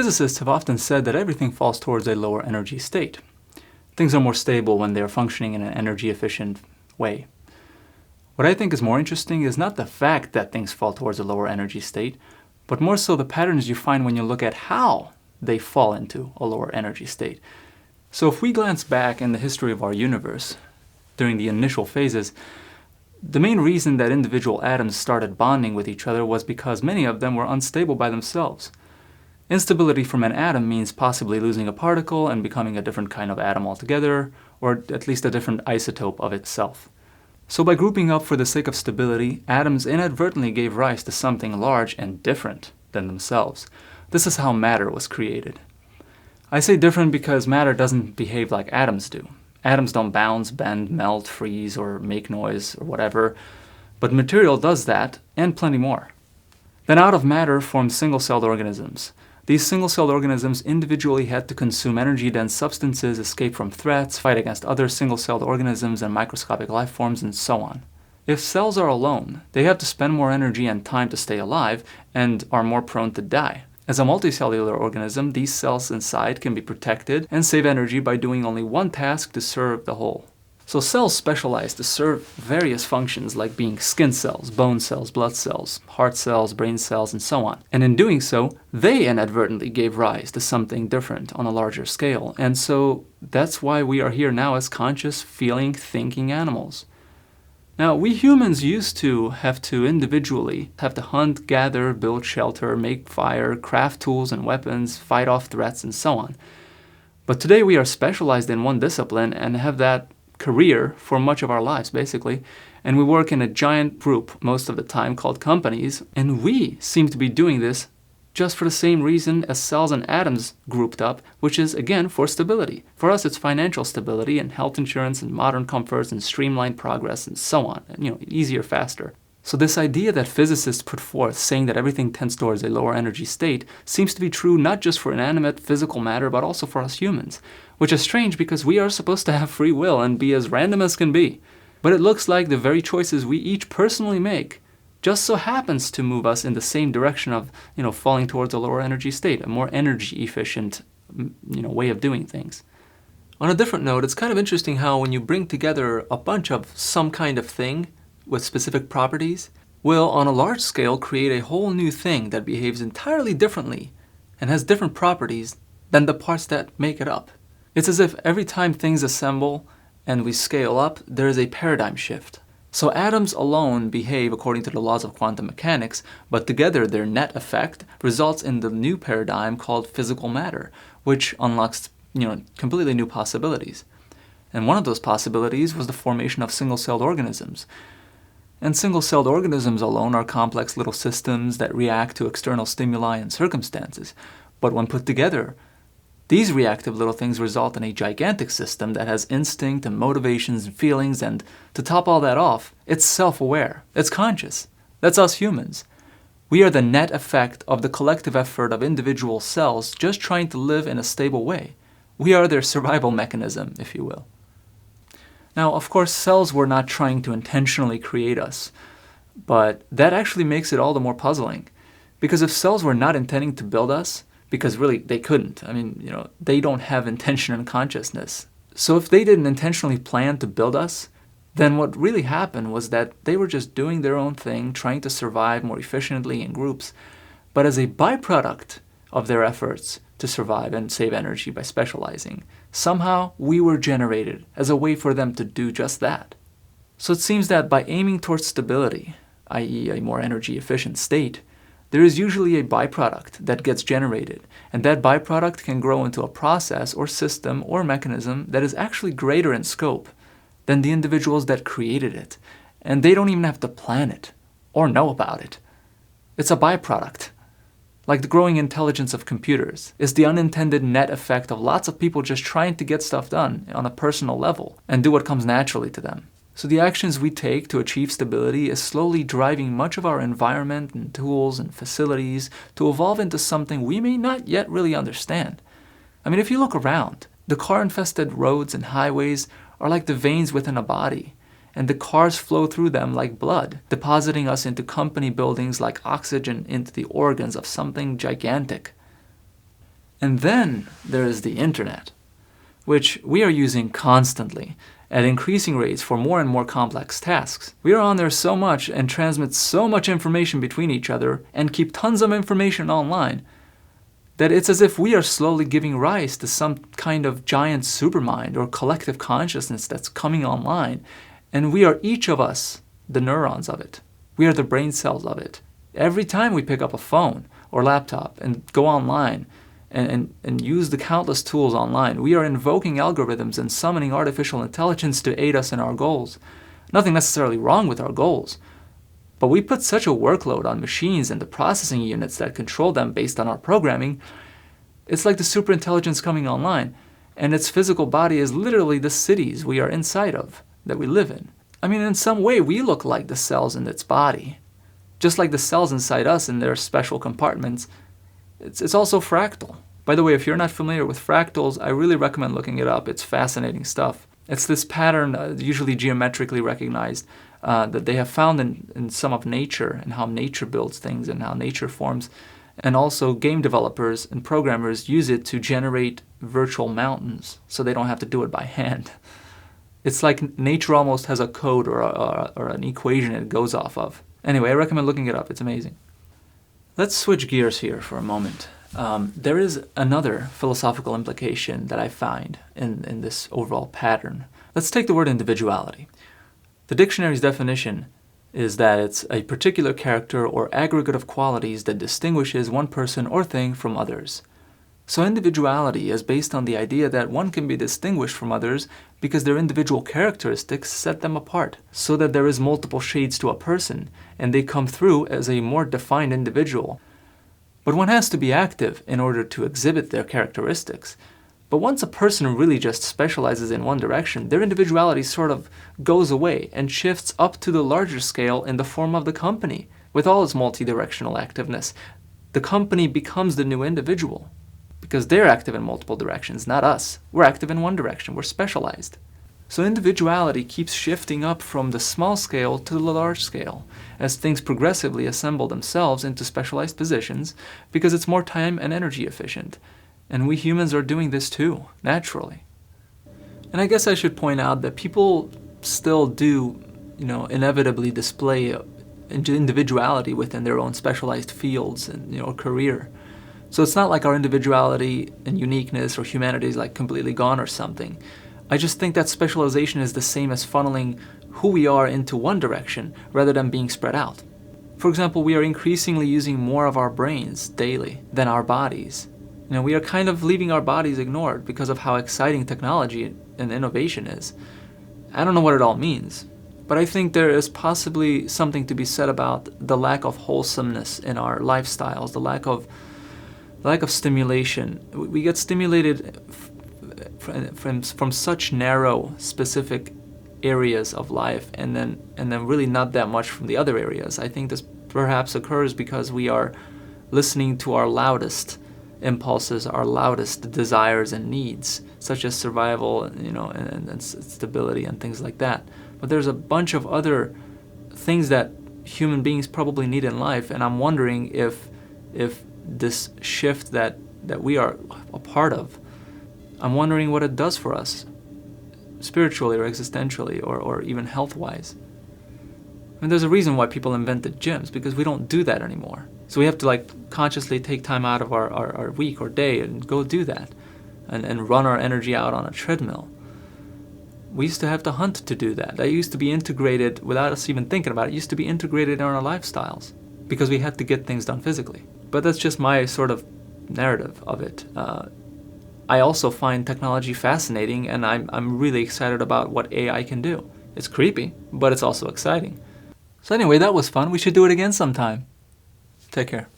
Physicists have often said that everything falls towards a lower energy state. Things are more stable when they are functioning in an energy-efficient way. What I think is more interesting is not the fact that things fall towards a lower energy state, but more so the patterns you find when you look at how they fall into a lower energy state. So if we glance back in the history of our universe, during the initial phases, the main reason that individual atoms started bonding with each other was because many of them were unstable by themselves. Instability from an atom means possibly losing a particle and becoming a different kind of atom altogether, or at least a different isotope of itself. So by grouping up for the sake of stability, atoms inadvertently gave rise to something large and different than themselves. This is how matter was created. I say different because matter doesn't behave like atoms do. Atoms don't bounce, bend, melt, freeze, or make noise, or whatever, but material does that, and plenty more. Then out of matter formed single-celled organisms. These single-celled organisms individually had to consume energy-dense substances, escape from threats, fight against other single-celled organisms and microscopic life forms, and so on. If cells are alone, they have to spend more energy and time to stay alive, and are more prone to die. As a multicellular organism, these cells inside can be protected and save energy by doing only one task to serve the whole. So cells specialize to serve various functions like being skin cells, bone cells, blood cells, heart cells, brain cells, and so on. And in doing so, they inadvertently gave rise to something different on a larger scale. And so that's why we are here now as conscious, feeling, thinking animals. Now, we humans used to have to individually have to hunt, gather, build shelter, make fire, craft tools and weapons, fight off threats, and so on. But today we are specialized in one discipline and have that career for much of our lives, basically. And we work in a giant group most of the time called companies, and we seem to be doing this just for the same reason as cells and atoms grouped up, which is, again, for stability. For us, it's financial stability and health insurance and modern comforts and streamlined progress and so on. And, easier, faster. So this idea that physicists put forth, saying that everything tends towards a lower energy state, seems to be true not just for inanimate physical matter, but also for us humans. Which is strange because we are supposed to have free will and be as random as can be. But it looks like the very choices we each personally make just so happens to move us in the same direction of, falling towards a lower energy state, a more energy efficient, way of doing things. On a different note, it's kind of interesting how when you bring together a bunch of some kind of thing with specific properties, will on a large scale create a whole new thing that behaves entirely differently and has different properties than the parts that make it up. It's as if every time things assemble and we scale up, there is a paradigm shift. So atoms alone behave according to the laws of quantum mechanics, but together their net effect results in the new paradigm called physical matter, which unlocks, completely new possibilities. And one of those possibilities was the formation of single-celled organisms. And single-celled organisms alone are complex little systems that react to external stimuli and circumstances. But when put together, these reactive little things result in a gigantic system that has instinct and motivations and feelings, and to top all that off, it's self-aware. It's conscious. That's us humans. We are the net effect of the collective effort of individual cells just trying to live in a stable way. We are their survival mechanism, if you will. Now, of course, cells were not trying to intentionally create us, but that actually makes it all the more puzzling. Because if cells were not intending to build us, because really they couldn't. They don't have intention and consciousness. So if they didn't intentionally plan to build us, then what really happened was that they were just doing their own thing, trying to survive more efficiently in groups. But as a byproduct of their efforts to survive and save energy by specializing, somehow we were generated as a way for them to do just that. So it seems that by aiming towards stability, i.e. a more energy efficient state, there is usually a byproduct that gets generated, and that byproduct can grow into a process or system or mechanism that is actually greater in scope than the individuals that created it, and they don't even have to plan it or know about it. It's a byproduct. Like the growing intelligence of computers is the unintended net effect of lots of people just trying to get stuff done on a personal level and do what comes naturally to them. So the actions we take to achieve stability is slowly driving much of our environment and tools and facilities to evolve into something we may not yet really understand. If you look around, the car-infested roads and highways are like the veins within a body, and the cars flow through them like blood, depositing us into company buildings like oxygen into the organs of something gigantic. And then there is the internet, which we are using constantly at increasing rates for more and more complex tasks. We are on there so much and transmit so much information between each other and keep tons of information online that it's as if we are slowly giving rise to some kind of giant supermind or collective consciousness that's coming online, and we are each of us the neurons of it. We are the brain cells of it. Every time we pick up a phone or laptop and go online and use the countless tools online, we are invoking algorithms and summoning artificial intelligence to aid us in our goals. Nothing necessarily wrong with our goals, but we put such a workload on machines and the processing units that control them based on our programming. It's like the superintelligence coming online, and its physical body is literally the cities we are inside of, that we live in. I mean, in some way, we look like the cells in its body. Just like the cells inside us in their special compartments, it's also fractal. By the way, if you're not familiar with fractals, I really recommend looking it up. It's fascinating stuff. It's this pattern, usually geometrically recognized, that they have found in some of nature and how nature builds things and how nature forms. And also game developers and programmers use it to generate virtual mountains so they don't have to do it by hand. It's like nature almost has a code or an equation it goes off of. Anyway, I recommend looking it up. It's amazing. Let's switch gears here for a moment. There is another philosophical implication that I find in this overall pattern. Let's take the word individuality. The dictionary's definition is that it's a particular character or aggregate of qualities that distinguishes one person or thing from others. So individuality is based on the idea that one can be distinguished from others because their individual characteristics set them apart, so that there is multiple shades to a person, and they come through as a more defined individual. But one has to be active in order to exhibit their characteristics. But once a person really just specializes in one direction, their individuality sort of goes away and shifts up to the larger scale in the form of the company, with all its multi-directional activeness. The company becomes the new individual, because they're active in multiple directions, not us. We're active in one direction. We're specialized. So individuality keeps shifting up from the small scale to the large scale as things progressively assemble themselves into specialized positions because it's more time and energy efficient. And we humans are doing this too, naturally. And I guess I should point out that people still do, inevitably display individuality within their own specialized fields and, career. So it's not like our individuality and uniqueness or humanity is like completely gone or something. I just think that specialization is the same as funneling who we are into one direction rather than being spread out. For example, we are increasingly using more of our brains daily than our bodies. We are kind of leaving our bodies ignored because of how exciting technology and innovation is. I don't know what it all means, but I think there is possibly something to be said about the lack of wholesomeness in our lifestyles, the lack of stimulation. We get stimulated from such narrow, specific areas of life, and then really not that much from the other areas. I think this perhaps occurs because we are listening to our loudest impulses, our loudest desires and needs, such as survival, and stability and things like that. But there's a bunch of other things that human beings probably need in life, and I'm wondering if this shift that we are a part of, I'm wondering what it does for us, spiritually or existentially or even health-wise. I mean, there's a reason why people invented gyms, because we don't do that anymore. So we have to consciously take time out of our week or day and go do that and run our energy out on a treadmill. We used to have to hunt to do that. That used to be integrated, without us even thinking about it, used to be integrated in our lifestyles because we had to get things done physically. But that's just my sort of narrative of it. I also find technology fascinating, and I'm really excited about what AI can do. It's creepy, but it's also exciting. So anyway, that was fun. We should do it again sometime. Take care.